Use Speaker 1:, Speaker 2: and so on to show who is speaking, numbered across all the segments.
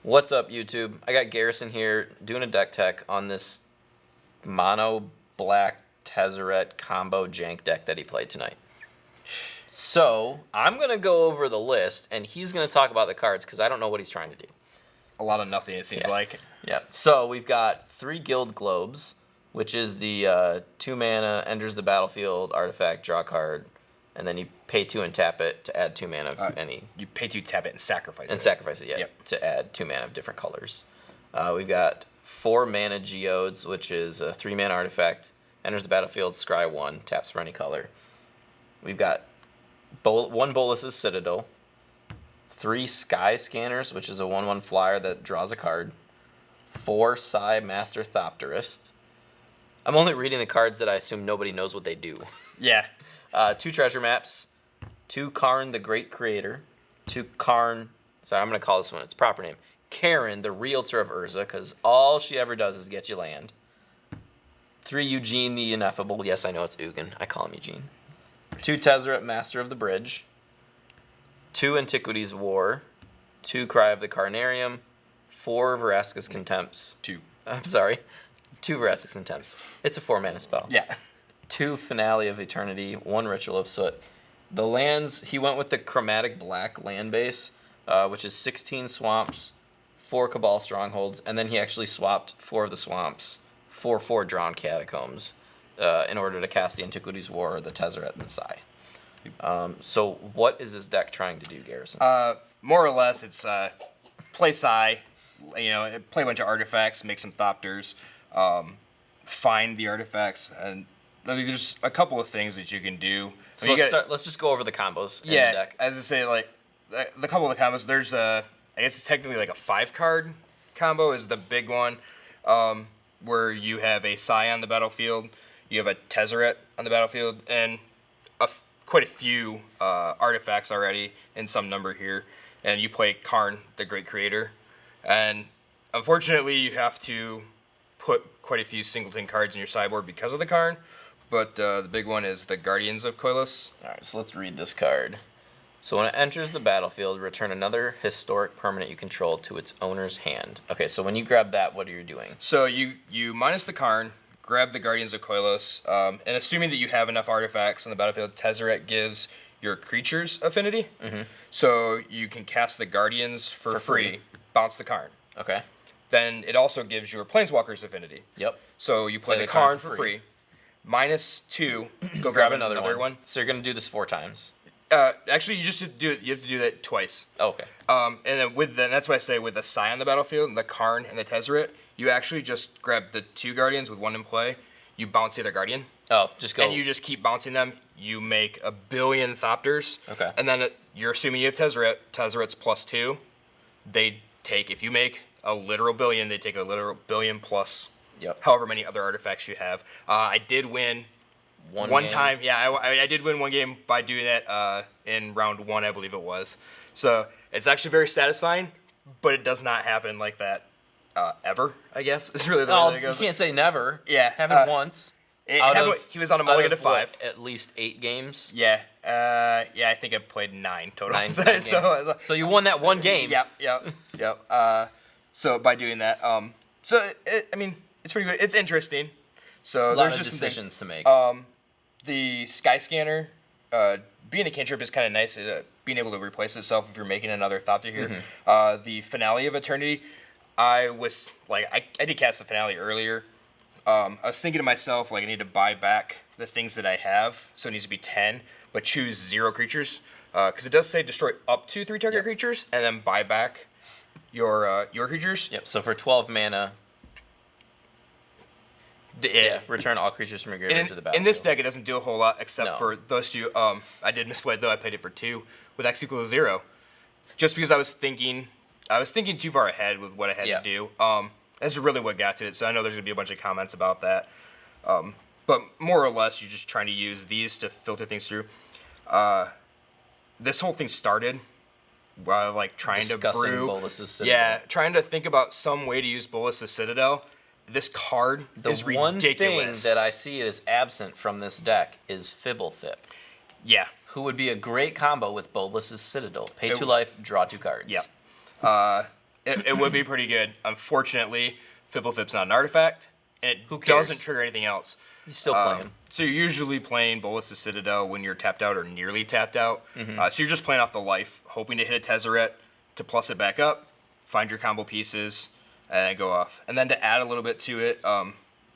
Speaker 1: What's up, YouTube? I got Garrison here doing a deck tech on this mono black Tezzeret combo jank deck that he played tonight. So I'm going to go over the list, and he's going to talk about the cards because I don't know what he's trying to do.
Speaker 2: A lot of nothing, it seems like.
Speaker 1: Yeah. So we've got 3 Guild Globes, which is the 2 mana, enters the battlefield, artifact, draw a card, and then you pay 2 and tap it to add 2 mana of any.
Speaker 2: You pay 2, tap it, and sacrifice it.
Speaker 1: And sacrifice it, yeah,
Speaker 2: Yep.
Speaker 1: to add 2 mana of different colors. We've got 4 mana Geodes, which is a 3 mana artifact, enters the battlefield, scry 1, taps for any color. We've got 1 Bolas's Citadel, 3 Sky Scanners, which is a 1/1 flyer that draws a card, 4 Psy Master Thopterist. I'm only reading the cards that I assume nobody knows what they do.
Speaker 2: Yeah.
Speaker 1: 2 Treasure Maps, 2 Karn the Great Creator, 2 Karn, sorry, I'm going to call this one its proper name, Karen, the Realtor of Urza, because all she ever does is get you land. 3 Eugene the Ineffable, yes, I know it's Ugin, I call him Eugene. 2 Tezzeret, Master of the Bridge, 2 Antiquities War, 2 Cry of the Carnarium, 4 Vraska's Contempts.
Speaker 2: 2.
Speaker 1: I'm sorry, 2 Vraska's Contempts. It's a 4 mana spell.
Speaker 2: Yeah.
Speaker 1: 2 Finale of Eternity, 1 Ritual of Soot. The lands, he went with the Chromatic Black land base, which is 16 swamps, 4 Cabal Strongholds, and then he actually swapped 4 of the swamps for 4 Drawn Catacombs in order to cast the Antiquities War, the Tezzeret, and the Psy. So what is this deck trying to do, Garrison?
Speaker 2: More or less, it's play Psy, play a bunch of artifacts, make some Thopters, find the artifacts, and there's a couple of things that you can do.
Speaker 1: So let's just go over the combos in the deck.
Speaker 2: As I say, like the couple of the combos. There's I guess it's technically like a 5-card combo is the big one, where you have a Psy on the battlefield, you have a Tezzeret on the battlefield, and quite a few artifacts already in some number here, and you play Karn, the Great Creator, and unfortunately you have to put quite a few singleton cards in your sideboard because of the Karn. But the big one is the Guardians of Koilos.
Speaker 1: All right, so let's read this card. So when it enters the battlefield, return another historic permanent you control to its owner's hand. Okay, so when you grab that, what are you doing?
Speaker 2: So you minus the Karn, grab the Guardians of Koilos, and assuming that you have enough artifacts on the battlefield, Tezzeret gives your creatures affinity. Mm-hmm. So you can cast the Guardians for free, bounce the Karn.
Speaker 1: Okay.
Speaker 2: Then it also gives your Planeswalkers affinity.
Speaker 1: Yep.
Speaker 2: So you play the Karn for free. -2, go grab another one.
Speaker 1: So you're gonna do this 4 times.
Speaker 2: Actually, you have to do that twice.
Speaker 1: Oh, okay.
Speaker 2: And then that's why I say with the Psy on the battlefield, the Karn and the Tezzeret, you actually just grab the 2 Guardians with 1 in play. You bounce the other Guardian.
Speaker 1: Oh, just go.
Speaker 2: And you just keep bouncing them. You make a billion Thopters.
Speaker 1: Okay.
Speaker 2: And then you're assuming you have Tezzeret. Tezzeret's +2. They take, if you make a literal billion, they take a literal billion plus.
Speaker 1: Yep.
Speaker 2: However many other artifacts you have. I did win one time. Yeah, I did win one game by doing that in round 1, I believe it was. So it's actually very satisfying, but it does not happen like that ever, I guess. It's really the way that it goes.
Speaker 1: You can't say never.
Speaker 2: Yeah.
Speaker 1: Happened once.
Speaker 2: He was on a mulligan to 5.
Speaker 1: At least 8 games?
Speaker 2: Yeah. I think I played 9 total.
Speaker 1: 9 games. So you won that one game.
Speaker 2: Yep. So by doing that, it's pretty good. It's interesting. So
Speaker 1: There's
Speaker 2: just
Speaker 1: just decisions to make.
Speaker 2: The Sky Scanner, being a cantrip is kind of nice. Being able to replace itself if you're making another Thopter here. Mm-hmm. The Finale of Eternity, I did cast the Finale earlier. I was thinking to myself, I need to buy back the things that I have, so it needs to be 10, but choose 0 creatures, because it does say destroy up to 3 target creatures, and then buy back your creatures.
Speaker 1: Yep. So for 12 mana. Yeah, return all creatures from your graveyard to the battlefield.
Speaker 2: In this deck, it doesn't do a whole lot except for those 2. I did misplay it, though. I played it for 2 with X = 0. Just because I was thinking too far ahead with what I had to do. That's really what got to it. So I know there's going to be a bunch of comments about that. But more or less, you're just trying to use these to filter things through. This whole thing started while trying
Speaker 1: discussing
Speaker 2: to brew.
Speaker 1: Bolas's Citadel.
Speaker 2: Yeah, trying to think about some way to use Bolas's Citadel. This card is ridiculous.
Speaker 1: The one thing that I see is absent from this deck is Fibblethip.
Speaker 2: Yeah.
Speaker 1: Who would be a great combo with Bolas's Citadel. Pay 2 life, draw 2 cards.
Speaker 2: Yeah. It would be pretty good. Unfortunately, Fibblethip's not an artifact, and
Speaker 1: Who
Speaker 2: it
Speaker 1: cares?
Speaker 2: doesn't trigger anything else.
Speaker 1: He's still playing.
Speaker 2: So you're usually playing Bolas's Citadel when you're tapped out or nearly tapped out. So you're just playing off the life, hoping to hit a Tezzeret to plus it back up, find your combo pieces, and go off. And then to add a little bit to it,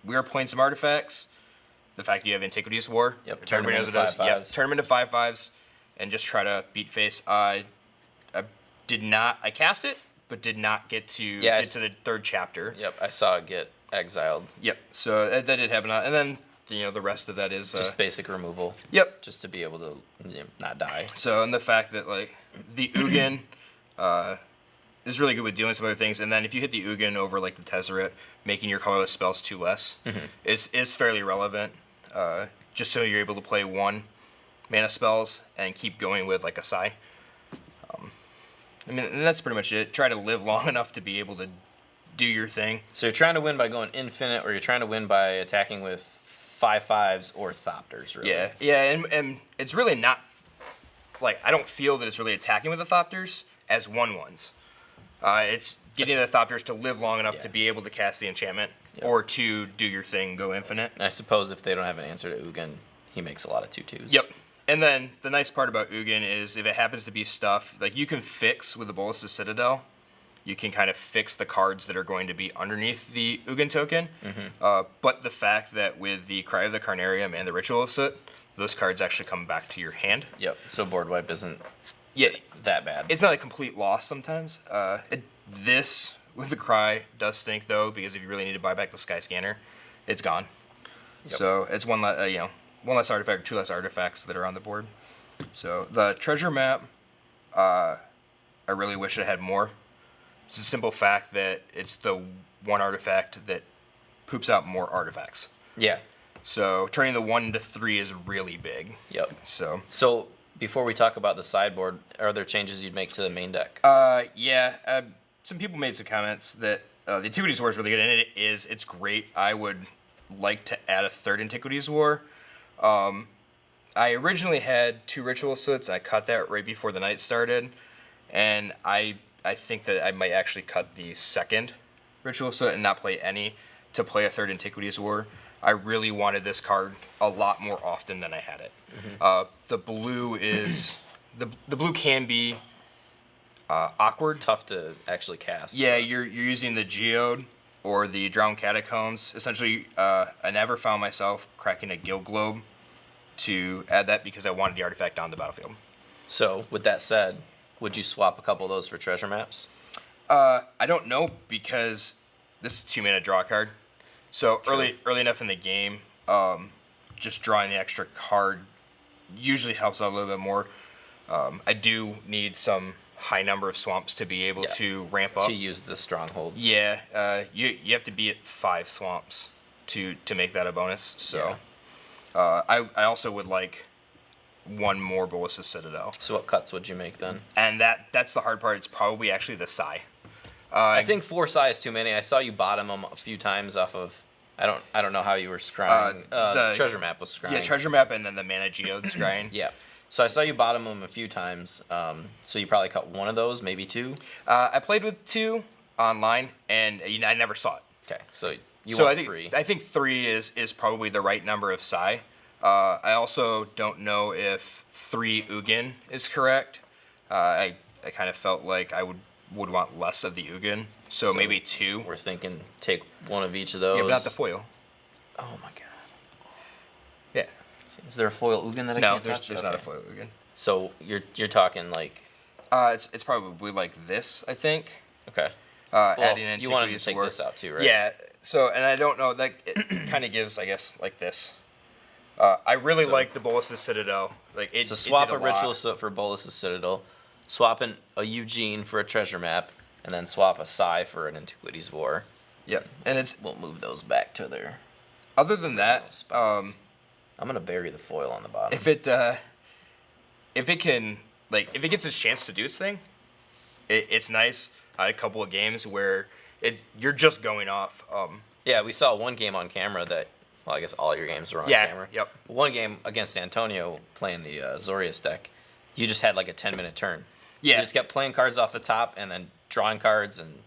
Speaker 2: we are playing some artifacts. The fact that you have Antiquities War.
Speaker 1: Yep,
Speaker 2: which
Speaker 1: turn 'em
Speaker 2: everybody knows
Speaker 1: into
Speaker 2: what it does.
Speaker 1: 5/5s.
Speaker 2: Yep, turn them into 5/5s and just try to beat face. I cast it, but did not get to to the third chapter.
Speaker 1: Yep, I saw it get exiled.
Speaker 2: Yep. So that did happen. And then the rest of that is
Speaker 1: Just basic removal.
Speaker 2: Yep.
Speaker 1: Just to be able to not die.
Speaker 2: So and the fact that like the Ugin is really good with dealing some other things, and then if you hit the Ugin over like the Tezzeret, making your colorless spells 2 less is fairly relevant. Just so you're able to play 1 mana spells and keep going with like a Sai. I mean, and that's pretty much it. Try to live long enough to be able to do your thing.
Speaker 1: So you're trying to win by going infinite, or you're trying to win by attacking with 5/5s or Thopters, really.
Speaker 2: Yeah, and it's really not like I don't feel that it's really attacking with the Thopters as 1/1s. It's getting the Thopters to live long enough to be able to cast the enchantment or to do your thing, go infinite.
Speaker 1: I suppose if they don't have an answer to Ugin, he makes a lot of 2/2s.
Speaker 2: Yep. And then the nice part about Ugin is if it happens to be stuff, like you can fix with the Bolas's Citadel, you can kind of fix the cards that are going to be underneath the Ugin token. But the fact that with the Cry of the Carnarium and the Ritual of Soot, those cards actually come back to your hand.
Speaker 1: Yep. So board wipe isn't
Speaker 2: Yeah,
Speaker 1: that bad.
Speaker 2: it's not a complete loss sometimes. This with the Cry does stink though, because if you really need to buy back the Sky Scanner, it's gone. So it's one less artifact or 2 less artifacts that are on the board. So the treasure map, I really wish it had more. It's a simple fact that it's the one artifact that poops out more artifacts.
Speaker 1: Yeah.
Speaker 2: So turning the 1 into 3 is really big.
Speaker 1: Yep.
Speaker 2: So
Speaker 1: before we talk about the sideboard, are there changes you'd make to the main deck?
Speaker 2: some people made some comments that the Antiquities War is really good, and it's great. I would like to add a 3rd Antiquities War. I originally had 2 Ritual Soots. I cut that right before the night started, and I think that I might actually cut the 2nd Ritual Soot and not play any to play a 3rd Antiquities War. I really wanted this card a lot more often than I had it. The blue is the blue can be awkward.
Speaker 1: Tough to actually cast.
Speaker 2: Yeah, you're using the Geode or the Drowned Catacombs. Essentially, I never found myself cracking a Guild Globe to add that because I wanted the artifact on the battlefield.
Speaker 1: So, with that said, would you swap a couple of those for treasure maps?
Speaker 2: I don't know because this is 2 mana draw card. So early enough in the game, just drawing the extra card usually helps out a little bit more. I do need some high number of swamps to be able to ramp up.
Speaker 1: To use the strongholds.
Speaker 2: Yeah, you have to be at 5 swamps to make that a bonus. So I also would like 1 more Bolas's Citadel.
Speaker 1: So what cuts would you make then?
Speaker 2: And that's the hard part. It's probably actually the Sai.
Speaker 1: I think 4 Sai is too many. I saw you bottom them a few times off of. I don't know how you were scrying. The treasure map was scrying.
Speaker 2: Yeah, treasure map and then the mana geode scrying.
Speaker 1: Yeah. So I saw you bottom them a few times. So you probably cut 1 of those, maybe 2.
Speaker 2: I played with 2 online, and I never saw it.
Speaker 1: Okay, so
Speaker 2: I
Speaker 1: want 3.
Speaker 2: think 3 is probably the right number of Sai. I also don't know if 3 Ugin is correct. I kind of felt like I would want less of the Ugin, so maybe 2.
Speaker 1: We're thinking take 1 of each of those.
Speaker 2: Yeah, but not the foil.
Speaker 1: Oh my god.
Speaker 2: Yeah.
Speaker 1: Is there a foil Ugin that I
Speaker 2: No,
Speaker 1: can't touch?
Speaker 2: there's not a foil Ugin.
Speaker 1: So you're talking like.
Speaker 2: It's probably like this, I think.
Speaker 1: Okay.
Speaker 2: Adding Antiquities
Speaker 1: you wanted to take
Speaker 2: War.
Speaker 1: this out too, right?
Speaker 2: Yeah. So, and I don't know, that it kind of gives, I guess, like this. I really like the Bolas's Citadel. Like it.
Speaker 1: So swap
Speaker 2: it
Speaker 1: a
Speaker 2: did lot.
Speaker 1: Ritual Soot for Bolas's Citadel, swap a Eugene for a treasure map, and then swap a Sai for an Antiquities War.
Speaker 2: Yeah, and
Speaker 1: We'll move those back to their.
Speaker 2: other than that,
Speaker 1: spots. I'm gonna bury the foil on the bottom.
Speaker 2: if it can, like, if it gets its chance to do its thing, it's nice. I had a couple of games where you're just going off.
Speaker 1: Yeah, we saw 1 game on camera that. Well, I guess all your games were on camera.
Speaker 2: Yep.
Speaker 1: 1 game against Antonio playing the Zorius deck, you just had like a 10-minute turn.
Speaker 2: Yeah.
Speaker 1: You just kept playing cards off the top and then drawing cards, and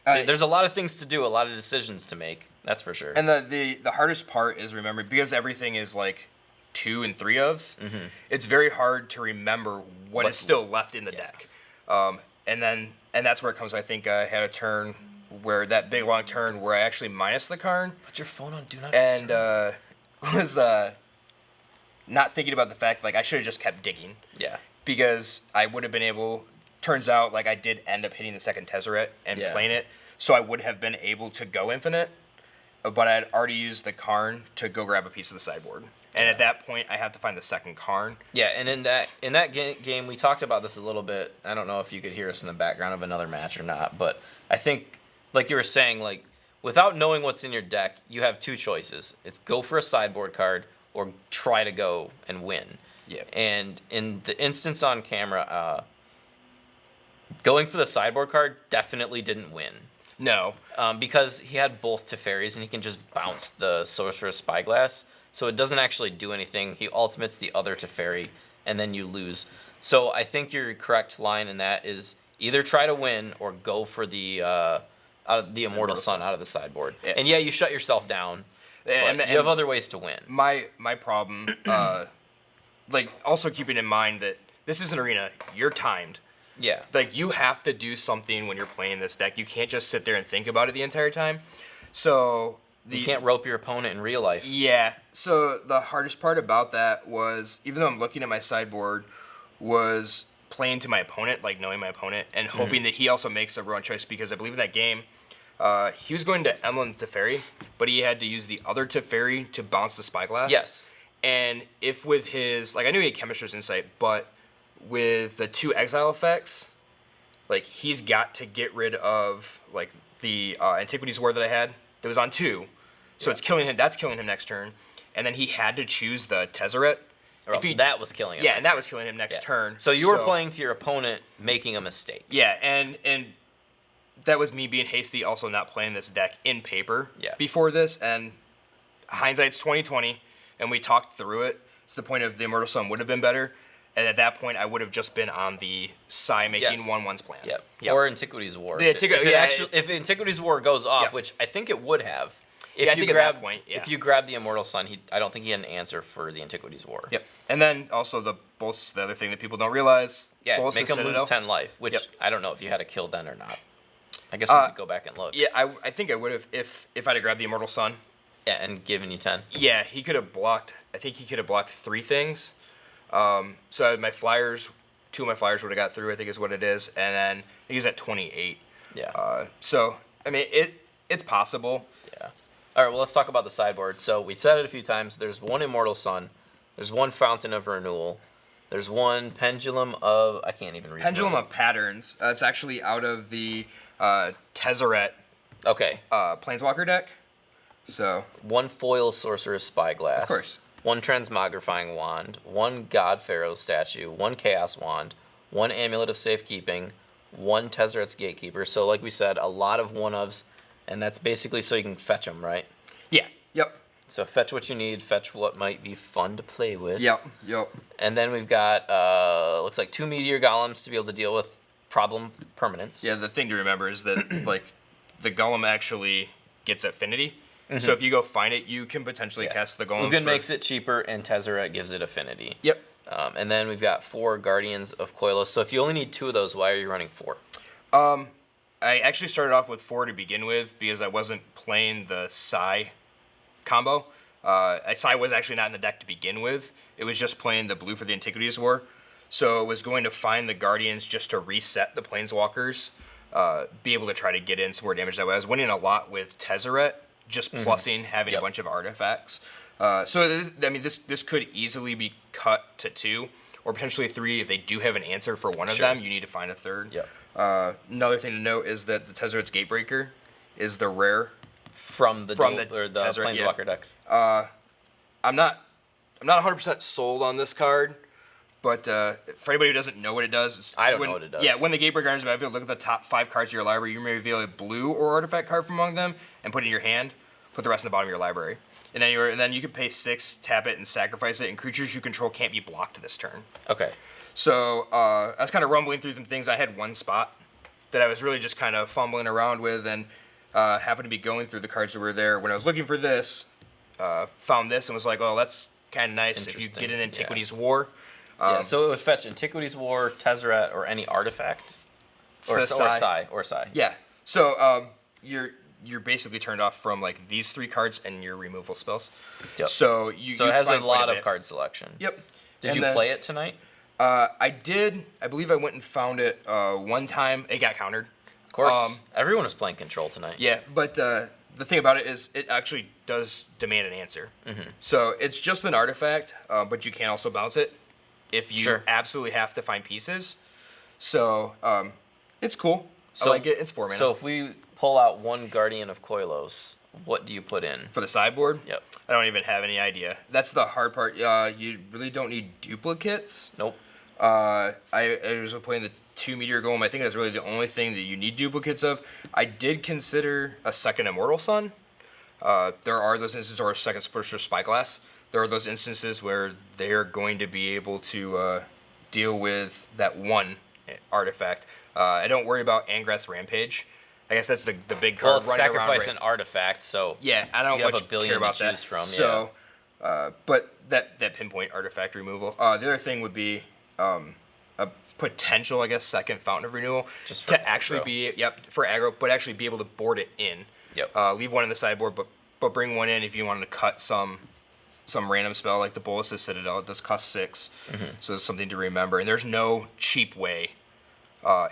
Speaker 1: so there's a lot of things to do, a lot of decisions to make. That's for sure.
Speaker 2: And the hardest part is remembering, because everything is like 2 and 3 ofs. It's very hard to remember what is still left in the deck. And that's where it comes. I think I had a turn where that big long turn where I actually minus the Karn.
Speaker 1: Put your phone on do not
Speaker 2: And
Speaker 1: disturb.
Speaker 2: was not thinking about the fact like I should have just kept digging.
Speaker 1: Yeah.
Speaker 2: Because I would have been able. Turns out like I did end up hitting the second Tezzeret and playing it, so I would have been able to go infinite. But I had already used the Karn to go grab a piece of the sideboard. And at that point, I have to find the second Karn.
Speaker 1: Yeah, and in that game, we talked about this a little bit. I don't know if you could hear us in the background of another match or not, but I think, like you were saying, like without knowing what's in your deck, you have 2 choices. It's go for a sideboard card or try to go and win.
Speaker 2: Yeah.
Speaker 1: And in the instance on camera, going for the sideboard card definitely didn't win.
Speaker 2: No.
Speaker 1: Because he had both Teferis, and he can just bounce the Sorcerer's Spyglass. So it doesn't actually do anything. He ultimates the other Teferi, and then you lose. So I think your correct line in that is either try to win or go for the Immortal Sun out of the sideboard. Yeah. And yeah, you shut yourself down, but you have other ways to win.
Speaker 2: My problem, like also keeping in mind that this is an arena, you're timed.
Speaker 1: Yeah.
Speaker 2: Like, you have to do something when you're playing this deck. You can't just sit there and think about it the entire time. So...
Speaker 1: You can't rope your opponent in real life.
Speaker 2: Yeah. So the hardest part about that was, even though I'm looking at my sideboard, was playing to my opponent, like knowing my opponent, and hoping that he also makes a wrong choice, because I believe in that game, he was going to Emblem Teferi, but he had to use the other Teferi to bounce the Spyglass.
Speaker 1: Yes.
Speaker 2: And if with his... Like, I knew he had Chemister's Insight, but... with the 2 exile effects, like he's got to get rid of like the Antiquities War that I had that was on 2, so it's killing him. That's killing him next turn, and then he had to choose the Tezzeret.
Speaker 1: Or else that was killing him.
Speaker 2: Yeah, and that was killing him next turn.
Speaker 1: So you were playing to your opponent, making a mistake.
Speaker 2: Yeah, and that was me being hasty, also not playing this deck in paper before this, and hindsight's 20/20, and we talked through it. To the point of the Immortal Sun would have been better. And at that point, I would have just been on the Psy making 1/1s plan.
Speaker 1: Yep. Or Antiquities War.
Speaker 2: Yeah,
Speaker 1: if Antiquities War goes off, which I think it would have.
Speaker 2: I think at that point,
Speaker 1: if you grab the Immortal Sun, I don't think he had an answer for the Antiquities War.
Speaker 2: Yep. And then also the other thing that people don't realize.
Speaker 1: Yeah, make him lose 10 life, which I don't know if you had a kill then or not. I guess we could go back and look.
Speaker 2: Yeah, I think I would have if I'd have grabbed the Immortal Sun.
Speaker 1: Yeah, and given you 10.
Speaker 2: Yeah, he could have blocked. I think he could have blocked 3 things. So my flyers, 2 of my flyers would have got through, I think is what it is, and then I think he's at 28.
Speaker 1: Yeah.
Speaker 2: So I mean it's possible.
Speaker 1: Yeah. All right. Well, let's talk about the sideboard. So we've said it a few times. There's 1 Immortal Sun. There's 1 Fountain of Renewal. There's 1 Pendulum of I can't even read.
Speaker 2: Pendulum of Patterns. It's actually out of the Tezzeret.
Speaker 1: Okay.
Speaker 2: Planeswalker deck. So
Speaker 1: 1 Foil Sorcerer's Spyglass.
Speaker 2: Of course.
Speaker 1: 1 Transmogrifying Wand, 1 God Pharaoh statue, 1 Chaos Wand, 1 Amulet of Safekeeping, 1 Tezzeret's Gatekeeper. So, like we said, a lot of 1-ofs, and that's basically so you can fetch them, right?
Speaker 2: Yeah. Yep.
Speaker 1: So fetch what you need, fetch what might be fun to play with.
Speaker 2: Yep.
Speaker 1: And then we've got, looks like 2 Meteor Golems to be able to deal with problem permanents.
Speaker 2: Yeah, the thing to remember is that, like, the Golem actually gets affinity. So if you go find it, you can potentially cast the Golem.
Speaker 1: Ugin makes it cheaper, and Tezzeret gives it affinity.
Speaker 2: Yep.
Speaker 1: And then we've got 4 Guardians of Koilos. So if you only need 2 of those, why are you running 4?
Speaker 2: I actually started off with 4 to begin with because I wasn't playing the Psy combo. Psy was actually not in the deck to begin with. It was just playing the blue for the Antiquities War. So it was going to find the Guardians just to reset the Planeswalkers, be able to try to get in some more damage that way. I was winning a lot with Tezzeret, just plussing, having a bunch of artifacts. So, I mean, this could easily be cut to 2 or potentially 3. If they do have an answer for one of them, you need to find a third.
Speaker 1: Yep.
Speaker 2: Another thing to note is that the Tezzeret's Gatebreaker is the rare
Speaker 1: from the
Speaker 2: Tezzeret,
Speaker 1: Planeswalker deck.
Speaker 2: I'm not 100% sold on this card, but for anybody who doesn't know what it does,
Speaker 1: I don't know what it does.
Speaker 2: Yeah, when the Gatebreaker enters the battlefield, look at the top 5 cards of your library. You may reveal a blue or artifact card from among them and put it in your hand. Put the rest in the bottom of your library. And then you can pay 6, tap it, and sacrifice it, and creatures you control can't be blocked this turn.
Speaker 1: Okay.
Speaker 2: So I was kind of rumbling through some things. I had 1 spot that I was really just kind of fumbling around with, and happened to be going through the cards that were there when I was looking for this. Found this and was like, oh, that's kind of nice if you get an Antiquities War.
Speaker 1: So it would fetch Antiquities War, Tezzeret, or any artifact. Or Psi.
Speaker 2: Yeah. So you're basically turned off from like these 3 cards and your removal spells.
Speaker 1: Yep.
Speaker 2: So
Speaker 1: it has a lot of card selection.
Speaker 2: Yep.
Speaker 1: Did you play it tonight?
Speaker 2: I did. I believe I went and found it one time. It got countered.
Speaker 1: Of course. Everyone was playing Control tonight.
Speaker 2: Yeah, but the thing about it is it actually does demand an answer. Mm-hmm. So it's just an artifact, but you can also bounce it if you absolutely have to find pieces. So it's cool. I like it. It's 4 mana.
Speaker 1: So if we pull out 1 Guardian of Koilos, what do you put in?
Speaker 2: For the sideboard?
Speaker 1: Yep.
Speaker 2: I don't even have any idea. That's the hard part. You really don't need duplicates.
Speaker 1: Nope.
Speaker 2: I was playing the 2 Meteor Golem. I think that's really the only thing that you need duplicates of. I did consider a second Immortal Sun. There are those instances, or a second Spurster Spyglass. There are those instances where they're going to be able to deal with that 1 artifact. I don't worry about Angrath's Rampage. I guess that's the big card.
Speaker 1: Well, it's sacrifice an artifact, so
Speaker 2: yeah, I don't much care about that.
Speaker 1: From,
Speaker 2: so, but that pinpoint artifact removal. The other thing would be a potential, I guess, second Fountain of Renewal,
Speaker 1: just
Speaker 2: to actually be for aggro, but actually be able to board it in.
Speaker 1: Yep.
Speaker 2: Leave 1 in the sideboard, but bring 1 in if you wanted to cut some random spell like the Bolas' Citadel. It does cost 6, so it's something to remember. And there's no cheap way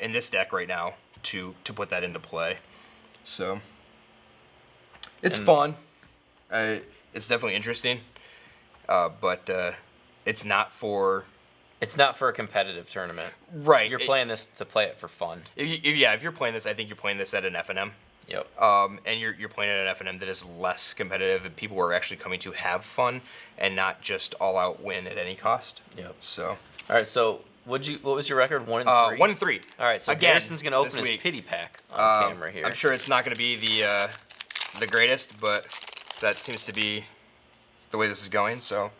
Speaker 2: in this deck right now to put that into play. So it's fun. It's definitely interesting, but it's not for
Speaker 1: a competitive tournament.
Speaker 2: Right.
Speaker 1: You're playing this to play it for fun.
Speaker 2: If you're playing this, I think you're playing this at an FNM.
Speaker 1: Yep.
Speaker 2: And you're playing at an FNM that is less competitive, and people are actually coming to have fun and not just all out win at any cost.
Speaker 1: Yep.
Speaker 2: So.
Speaker 1: All right. So what was your record? 1-3.
Speaker 2: 1-3.
Speaker 1: All right. So
Speaker 2: again,
Speaker 1: Garrison's gonna open his pity pack on camera here.
Speaker 2: I'm sure it's not gonna be the greatest, but that seems to be the way this is going. So.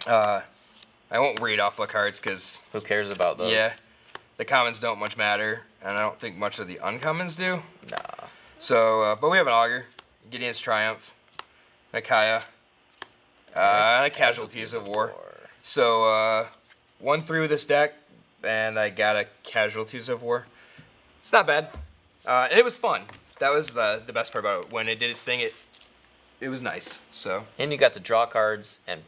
Speaker 2: I won't read off the cards because
Speaker 1: who cares about those?
Speaker 2: Yeah, the commons don't much matter, and I don't think much of the uncommons do.
Speaker 1: Nah.
Speaker 2: So, but we have an Augur, Gideon's Triumph, Nakaya, and a Casualties of War. So 1-3 with this deck, and I got a Casualties of War. It's not bad. And it was fun. That was the best part about it. When it did its thing, it was nice. So.
Speaker 1: And you got to draw cards and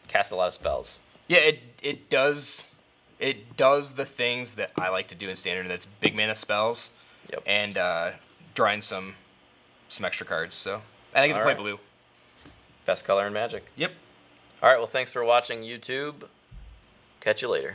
Speaker 1: cast a lot of spells.
Speaker 2: Yeah, it does the things that I like to do in Standard, and that's big mana spells.
Speaker 1: Yep.
Speaker 2: And drawing some extra cards. So, and I get to play blue.
Speaker 1: Best color in Magic.
Speaker 2: Yep.
Speaker 1: All right. Well, thanks for watching YouTube. Catch you later.